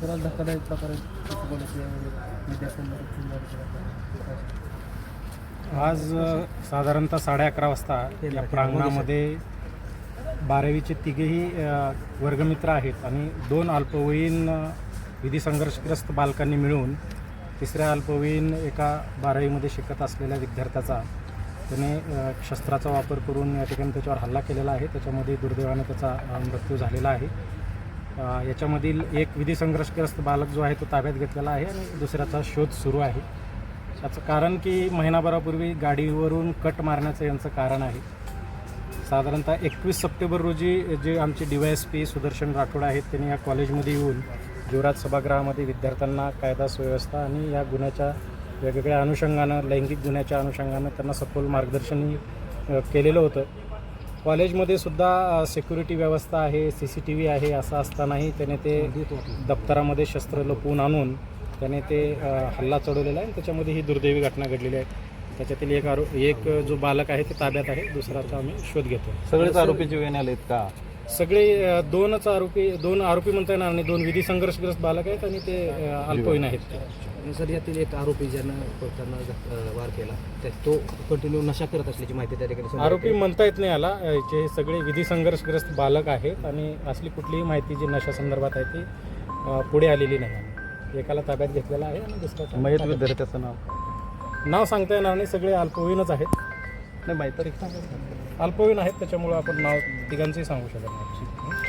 तर धक्कादायक प्रकारे आज साधारणतः 11:30 वाजता या प्रांगणामध्ये 12वीचे तिघेही वर्गमित्र आहेत आणि 2 अल्पवयीन विधी संघर्षग्रस्त बालकांनी मिळून तिसऱ्या अल्पवयीन एका 12वीमध्ये शिकत असलेल्या विद्यार्थ्याचा त्याने शस्त्राचा वापर करून या ठिकाणी त्याच्यावर हल्ला केलेला आहे. त्याच्यामध्ये दुर्दैवाने त्याचा मृत्यू झालेला आहे. याच्यामधील एक विधी संघर्षग्रस्त बालक जो आहे तो ताब्यात घेतलेला आहे आणि दुसऱ्याचा शोध सुरू आहे. याचं कारण की महिनाभरापूर्वी गाडीवरून कट मारण्याचं यांचं कारण आहे. साधारणतः 21 सप्टेंबर रोजी जे आमचे DYSP सुदर्शन राठोड आहेत त्यांनी या कॉलेजमध्ये येऊन युवराज सभागृहामध्ये विद्यार्थ्यांना कायदा सुव्यवस्था आणि या गुन्ह्याच्या वेगवेगळ्या अनुषंगानं लैंगिक गुन्ह्याच्या अनुषंगानं त्यांना सखोल मार्गदर्शन केलेलं होतं. कॉलेजमध्ये सुद्धा सिक्युरिटी व्यवस्था आहे, CCTV आहे. असं असतानाही त्याने ते दप्तरामध्ये शस्त्र लपवून आणून त्याने ते हल्ला चढवलेला आहे. त्याच्यामध्ये ही दुर्दैवी घटना घडलेली आहे. त्याच्यातील एक जो बालक आहे ते ताब्यात आहे, दुसऱ्याचा आम्ही शोध घेतो. सगळेच आरोपी जीवन आलेत का? सगळे दोन आरोपी म्हणता येणार नाही. 2 विधी संघर्षग्रस्त बालक आहेत आणि ते अल्पवयीन आहेत. सर यातील एक आरोपी ज्यानं त्यांना वार केला तो कंटिन्यू नशा करत असल्याची माहिती त्या ठिकाणी आरोपी म्हणता येत नाही याला. जे सगळे विधी संघर्षग्रस्त बालक आहेत आणि असली कुठलीही माहिती जी नशा संदर्भात आहे ती पुढे आलेली नाही. एकाला ताब्यात घेतलेला आहे आणि दुसऱ्याचं मयत विद्यार्थ्याचं नाव सांगता येणार नाही. सगळे अल्पवयीनच आहेत. नाही माहिती अल्पवयीन आहेत त्याच्यामुळं आपण नाव तिघांचंही सांगू शकत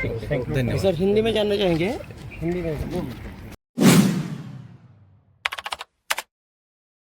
नाही. सर हिंदी में जानना चाहेंगे? हिंदी में